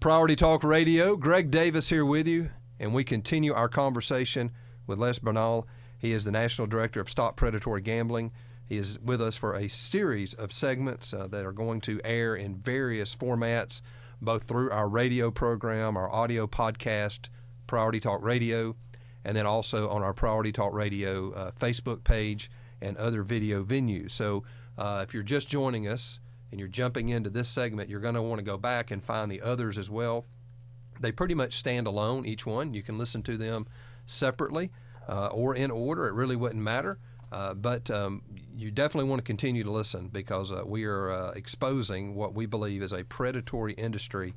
Priority Talk Radio, Greg Davis here with you, and we continue our conversation with Les Bernal. He is the National Director of Stop Predatory Gambling. He is with us for a series of segments that are going to air in various formats, both through our radio program, our audio podcast, Priority Talk Radio, and then also on our Priority Talk Radio Facebook page and other video venues. So if you're just joining us and you're jumping into this segment, you're going to want to go back and find the others as well. They pretty much stand alone, each one. You can listen to them separately or in order. It really wouldn't matter. But you definitely want to continue to listen because we are exposing what we believe is a predatory industry.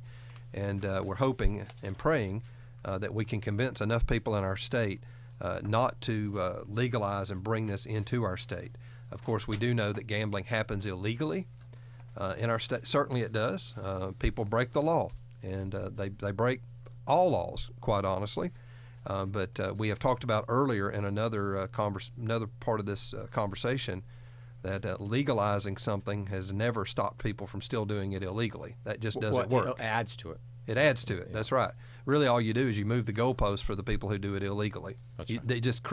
And we're hoping and praying that we can convince enough people in our state not to legalize and bring this into our state. Of course, we do know that gambling happens illegally in our state. Certainly it does. People break the law, and they break all laws, quite honestly. But we have talked about earlier in another part of this conversation that legalizing something has never stopped people from still doing it illegally. That just doesn't work. It adds to it. It adds to it. Yeah. That's right. Really, all you do is you move the goalposts for the people who do it illegally. That's right.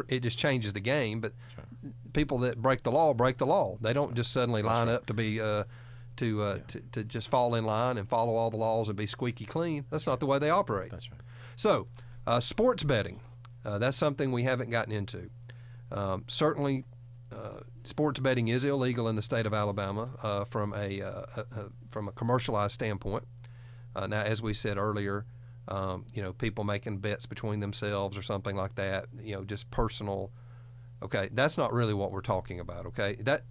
It just changes the game. But right. People that break the law break the law. They don't just suddenly line up to be to just fall in line and follow all the laws and be squeaky clean. That's not the way they operate. That's right. So, sports betting. That's something we haven't gotten into. Certainly, sports betting is illegal in the state of Alabama from a commercialized standpoint. Now, as we said earlier, people making bets between themselves or something like that, just personal. Okay, that's not really what we're talking about. Okay, that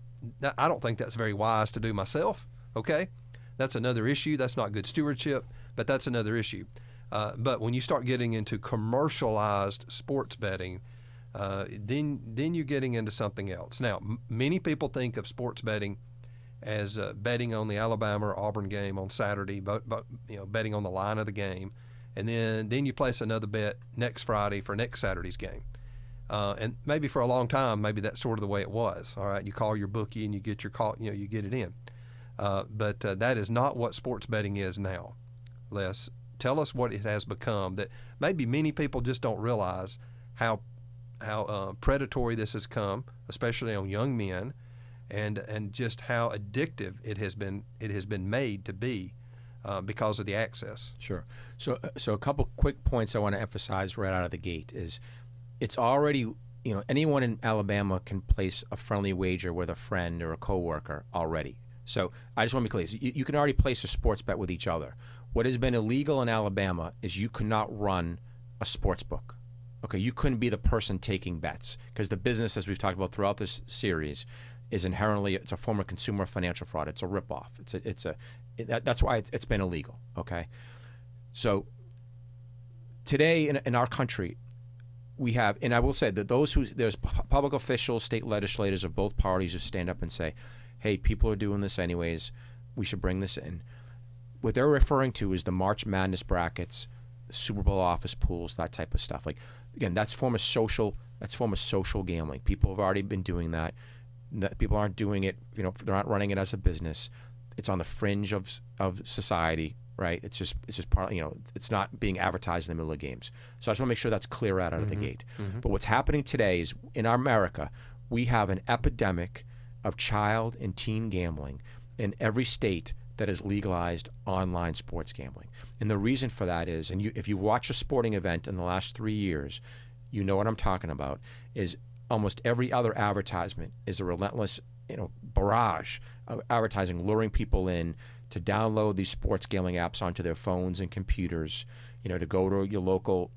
I don't think that's very wise to do myself. Okay, that's another issue. That's not good stewardship, but that's another issue. But when you start getting into commercialized sports betting, then you're getting into something else. Now, many people think of sports betting as betting on the Alabama or Auburn game on Saturday, but betting on the line of the game, and then you place another bet next Friday for next Saturday's game. And maybe for a long time, maybe that's sort of the way it was. All right, you call your bookie and you get your call, you get it in. But that is not what sports betting is now. Les, tell us what it has become that maybe many people just don't realize how predatory this has come, especially on young men, and just how addictive it has been made to be because of the access. Sure. So a couple quick points I want to emphasize right out of the gate is it's already, anyone in Alabama can place a friendly wager with a friend or a coworker already. So I just want to be clear. So you can already place a sports bet with each other. What has been illegal in Alabama is you cannot run a sports book. Okay, you couldn't be the person taking bets because the business, as we've talked about throughout this series, is inherently it's a form of consumer financial fraud. It's a ripoff. That's why it's been illegal. Okay, so today in our country, we have, and I will say that there's public officials, state legislators of both parties who stand up and say, hey, people are doing this anyways. We should bring this in. What they're referring to is the March Madness brackets, the Super Bowl office pools, that type of stuff. Like, again, that's form of social gambling. People have already been doing that. People aren't doing it, they're not running it as a business. It's on the fringe of society, right? It's just part, it's not being advertised in the middle of games. So I just want to make sure that's clear out of the gate. Mm-hmm. But what's happening today is in America, we have an epidemic of child and teen gambling in every state that has legalized online sports gambling. And the reason for that is, and if you've watched a sporting event in the last 3 years, you know what I'm talking about, is almost every other advertisement is a relentless barrage of advertising, luring people in to download these sports gambling apps onto their phones and computers, to go to your local,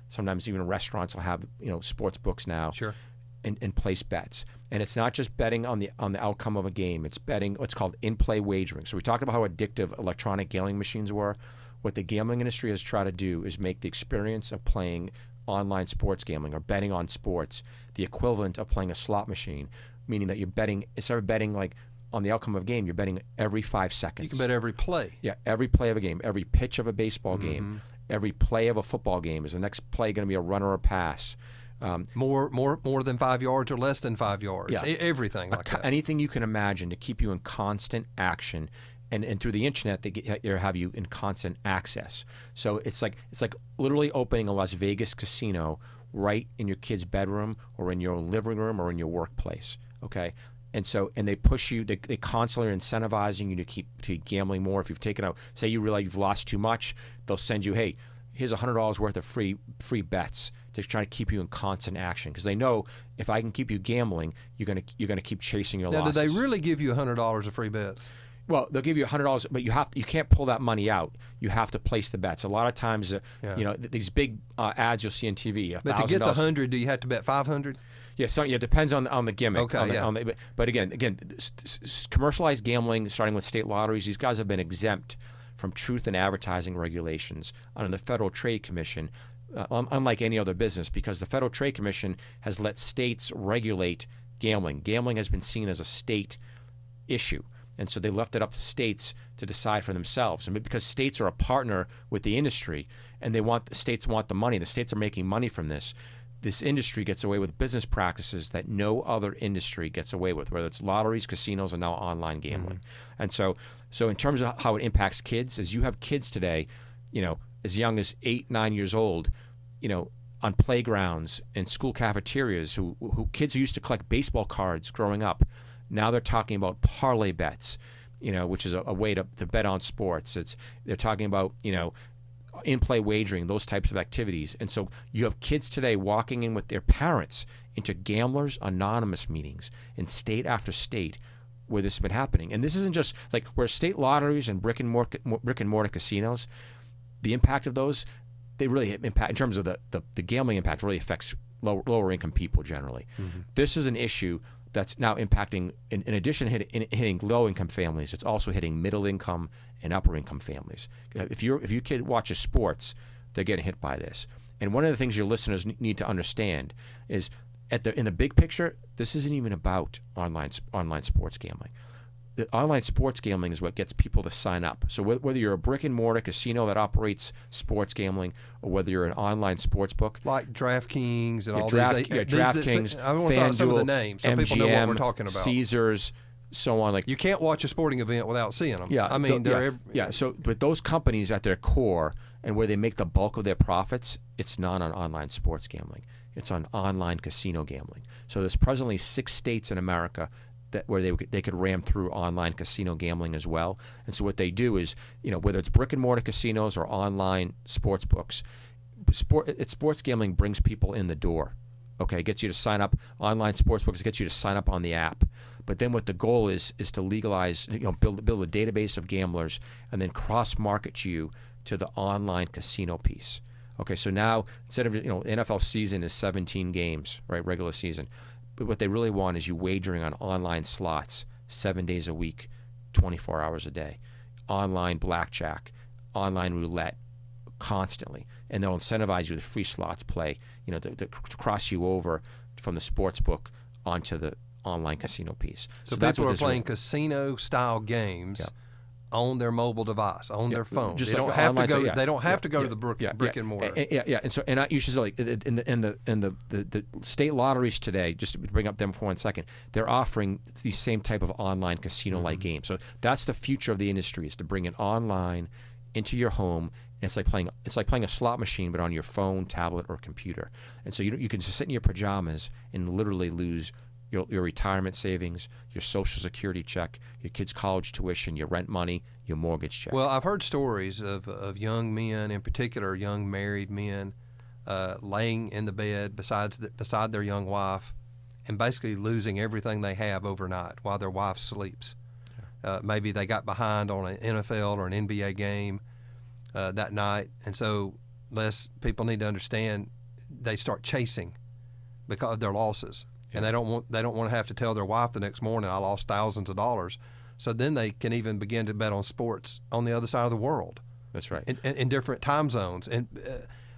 sometimes even restaurants will have, sports books now. Sure. And place bets. And it's not just betting on the outcome of a game. It's betting what's called in-play wagering. So we talked about how addictive electronic gambling machines were. What the gambling industry has tried to do is make the experience of playing online sports gambling or betting on sports the equivalent of playing a slot machine, meaning that you're betting, instead of betting like on the outcome of a game, you're betting every 5 seconds. You can bet every play. Yeah, every play of a game, every pitch of a baseball game, every play of a football game. Is the next play going to be a run or a pass? More than 5 yards or less than 5 yards. Yeah. Everything like that. Anything you can imagine to keep you in constant action and through the internet they have you in constant access. So it's like literally opening a Las Vegas casino right in your kid's bedroom or in your living room or in your workplace. Okay. And they push you, they constantly are incentivizing you to keep gambling more. If you've taken out, say you realize you've lost too much, they'll send you, hey, here's $100 worth of free bets to try to keep you in constant action, because they know if I can keep you gambling, you're gonna keep chasing your losses. Now, do they really give you $100 of free bets? Well, they'll give you $100, but you can't pull that money out. You have to place the bets. A lot of times, these big ads you'll see on TV. But to get the 100, do you have to bet 500? Yeah, so it depends on the gimmick. Okay, but again, commercialized gambling, starting with state lotteries, these guys have been exempt from truth in advertising regulations under the Federal Trade Commission, unlike any other business, because the Federal Trade Commission has let states regulate gambling. Gambling has been seen as a state issue. And so they left it up to states to decide for themselves. And because states are a partner with the industry, and the states want the money, the states are making money from this. This industry gets away with business practices that no other industry gets away with, whether it's lotteries, casinos, and now online gambling. Mm-hmm. And so in terms of how it impacts kids, as you have kids today, as young as 8, 9 years old, on playgrounds and school cafeterias, who kids who used to collect baseball cards growing up, now they're talking about parlay bets, which is a way to bet on sports. They're talking about, in-play wagering, those types of activities. And so you have kids today walking in with their parents into Gamblers Anonymous meetings in state after state where this has been happening. And this isn't just like where state lotteries and brick and mortar casinos, the impact of those, they really impact, in terms of the gambling impact, really affects lower income people generally. Mm-hmm. This is an issue that's now impacting, in addition to hitting low-income families, it's also hitting middle-income and upper-income families. If your kid watches sports, they're getting hit by this. And one of the things your listeners need to understand is, in the big picture, this isn't even about online sports gambling. The online sports gambling is what gets people to sign up. So whether you're a brick-and-mortar casino that operates sports gambling, or whether you're an online sports book, like DraftKings and all these, DraftKings, I want to throw out some of the names so MGM, people know what we're talking about. Caesars, so on. Like, you can't watch a sporting event without seeing them. Yeah, I mean, but those companies at their core and where they make the bulk of their profits, it's not on online sports gambling. It's on online casino gambling. So there's presently 6 states in America where they could ram through online casino gambling as well. And so what they do is, whether it's brick and mortar casinos or online sports books, sports gambling brings people in the door. Okay, it gets you to sign up. Online sports books, it gets you to sign up on the app. But then what the goal is to legalize, build a database of gamblers and then cross-market you to the online casino piece. Okay, so now instead of, NFL season is 17 games, right, regular season. But what they really want is you wagering on online slots 7 days a week, 24 hours a day, online blackjack, online roulette, constantly. And they'll incentivize you with free slots play, to cross you over from the sports book onto the online casino piece. So people are playing casino-style games on their mobile device, on their phone. Just they like don't have to go. They don't have to go to the brick and mortar. And so, and you should say, like, in the state lotteries today, just to bring up them for 1 second, they're offering these same type of online casino-like games. So that's the future of the industry, is to bring it online into your home. And it's like playing a slot machine, but on your phone, tablet, or computer. And so you can just sit in your pajamas and literally lose your retirement savings, your Social Security check, your kid's college tuition, your rent money, your mortgage check. Well, I've heard stories of young men, in particular young married men, laying in the bed beside their young wife and basically losing everything they have overnight while their wife sleeps. Maybe they got behind on an NFL or an NBA game that night, and so people need to understand, they start chasing because of their losses. Yeah. And they don't want to have to tell their wife the next morning, I lost thousands of dollars. So then they can even begin to bet on sports on the other side of the world. That's right. In different time zones. And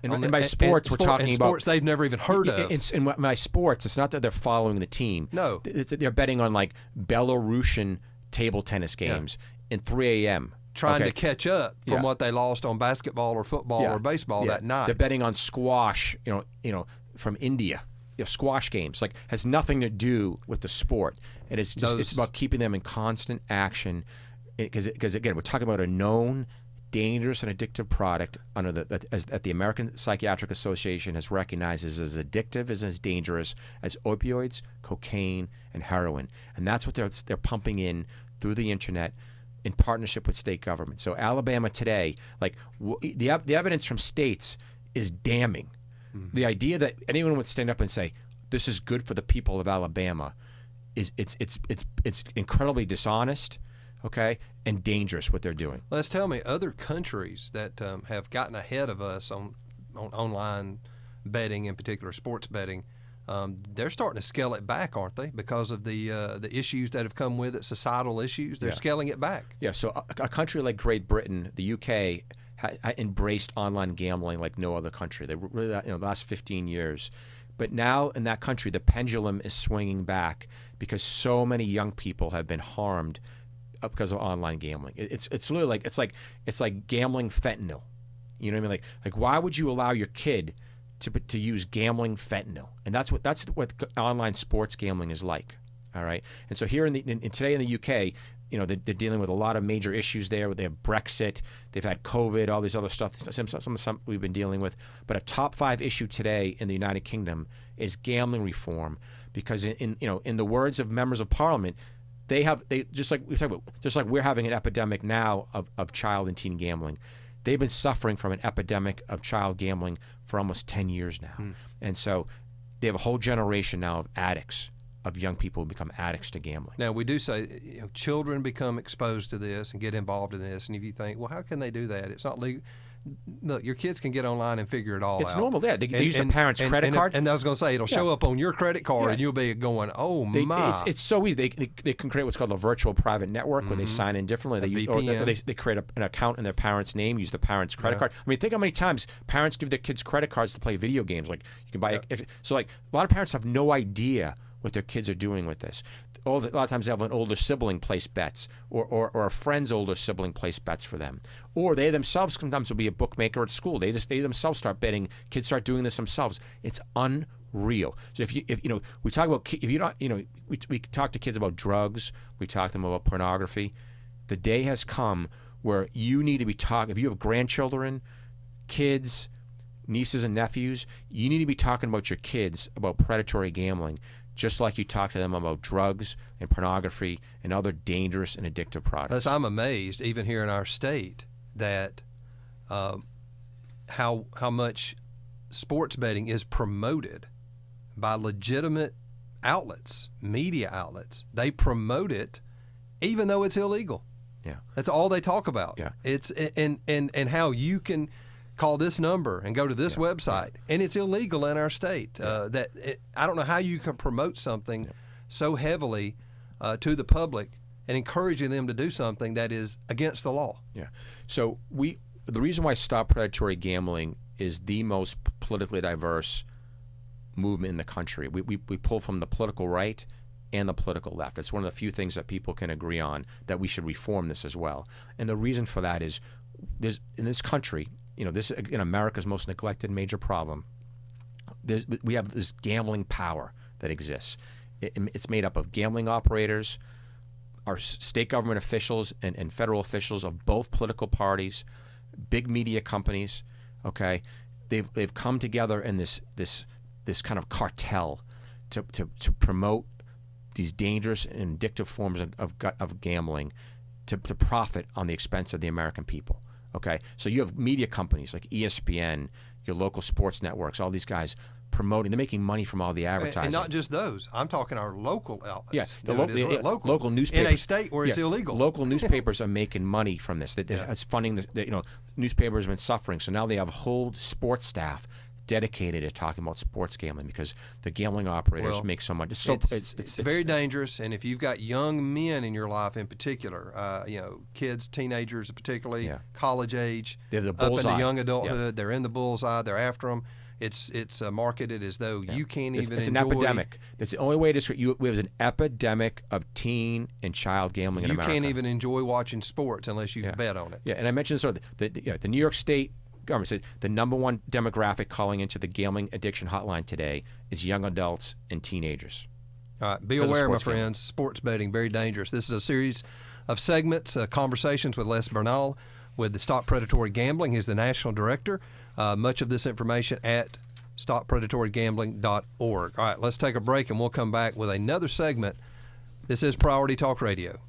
by sports, we're talking about sports they've never even heard of. In my sports, it's not that they're following the team. No, they're betting on like Belarusian table tennis games in 3 a.m. Trying to catch up from what they lost on basketball or football or baseball that night. They're betting on squash, from India. Squash games, like, has nothing to do with the sport. And it's about keeping them in constant action, because again, we're talking about a known, dangerous, and addictive product under that the American Psychiatric Association has recognized as addictive and as dangerous as opioids, cocaine, and heroin, and that's what they're pumping in through the internet in partnership with state government. So Alabama today, like the evidence from states is damning. Mm-hmm. The idea that anyone would stand up and say this is good for the people of Alabama it's incredibly dishonest, okay, and dangerous what they're doing. Let's tell me other countries that have gotten ahead of us on online betting, in particular sports betting. They're starting to scale it back, aren't they? Because of the issues that have come with it, societal issues. They're scaling it back. Yeah. So a country like Great Britain, the UK, embraced online gambling like no other country. They really, the last 15 years. But now in that country, the pendulum is swinging back because so many young people have been harmed because of online gambling. It's really like it's like gambling fentanyl. You know what I mean? Like why would you allow your kid to use gambling fentanyl? And that's what online sports gambling is like. All right. And so here today in the UK, they're dealing with a lot of major issues there. They have Brexit, they've had COVID, all these other stuff. Some we've been dealing with. But a top 5 issue today in the United Kingdom is gambling reform, because in the words of members of Parliament, they just like we're having an epidemic now of child and teen gambling. They've been suffering from an epidemic of child gambling for almost 10 years now. And so they have a whole generation now of addicts, of young people who become addicts to gambling. Now, we do say children become exposed to this and get involved in this. And if you think, well, how can they do that? It's not legal. Look, your kids can get online and figure it all out. It's normal, yeah. They use their parents' credit card. And I was going to say, it'll show up on your credit card, and you'll be going, oh, my. It's so easy. They can create what's called a virtual private network where they sign in differently. They create an account in their parent's name, use the parent's credit card. I mean, think how many times parents give their kids credit cards to play video games. Like, you can buy so like a lot of parents have no idea what their kids are doing with this. A lot of times they have an older sibling place bets, or a friend's older sibling place bets for them. Or they themselves sometimes will be a bookmaker at school. They themselves start betting. Kids start doing this themselves. It's unreal. So if we talk about, if you don't, we talk to kids about drugs. We talk to them about pornography. The day has come where you need to be talking. If you have grandchildren, kids, nieces and nephews, you need to be talking about your kids about predatory gambling, just like you talk to them about drugs and pornography and other dangerous and addictive products. I'm amazed, even here in our state, that how much sports betting is promoted by legitimate outlets, media outlets. They promote it even though it's illegal. Yeah, that's all they talk about. Yeah, it's and how you can call this number and go to this website, and it's illegal in our state. I don't know how you can promote something so heavily to the public and encouraging them to do something that is against the law. Yeah. So the reason why Stop Predatory Gambling is the most politically diverse movement in the country. We pull from the political right and the political left. It's one of the few things that people can agree on, that we should reform this as well. And the reason for that is in this country, this in America's most neglected major problem. We have this gambling power that exists. It's made up of gambling operators, our state government officials and federal officials of both political parties, big media companies. Okay, they've come together in this kind of cartel to promote these dangerous and addictive forms of gambling to profit on the expense of the American people. Okay, so you have media companies like ESPN, your local sports networks, all these guys promoting. They're making money from all the advertising. And not just those. I'm talking our local outlets. Yeah, the local newspapers. In a state where it's illegal. Local newspapers are making money from this. It's funding newspapers have been suffering. So now they have a whole sports staff dedicated to talking about sports gambling because the gambling operators make so much. It's very dangerous, and if you've got young men in your life in particular, kids, teenagers particularly, college age, they're the up bullseye. into young adulthood, they're in the bullseye, they're after them. It's marketed as though you can't even It's enjoy. an epidemic. That's the only way to describe it. There's an epidemic of teen and child gambling in America. You can't even enjoy watching sports unless you bet on it. Yeah, and I mentioned this earlier. The New York State government said the number one demographic calling into the gambling addiction hotline today is young adults and teenagers. All right, be aware, my friends. Sports betting, very dangerous. This is a series of segments, conversations with Les Bernal with the Stop Predatory Gambling. He's the national director. Much of this information at stoppredatorygambling.org. All right, let's take a break and we'll come back with another segment. This is Priority Talk Radio.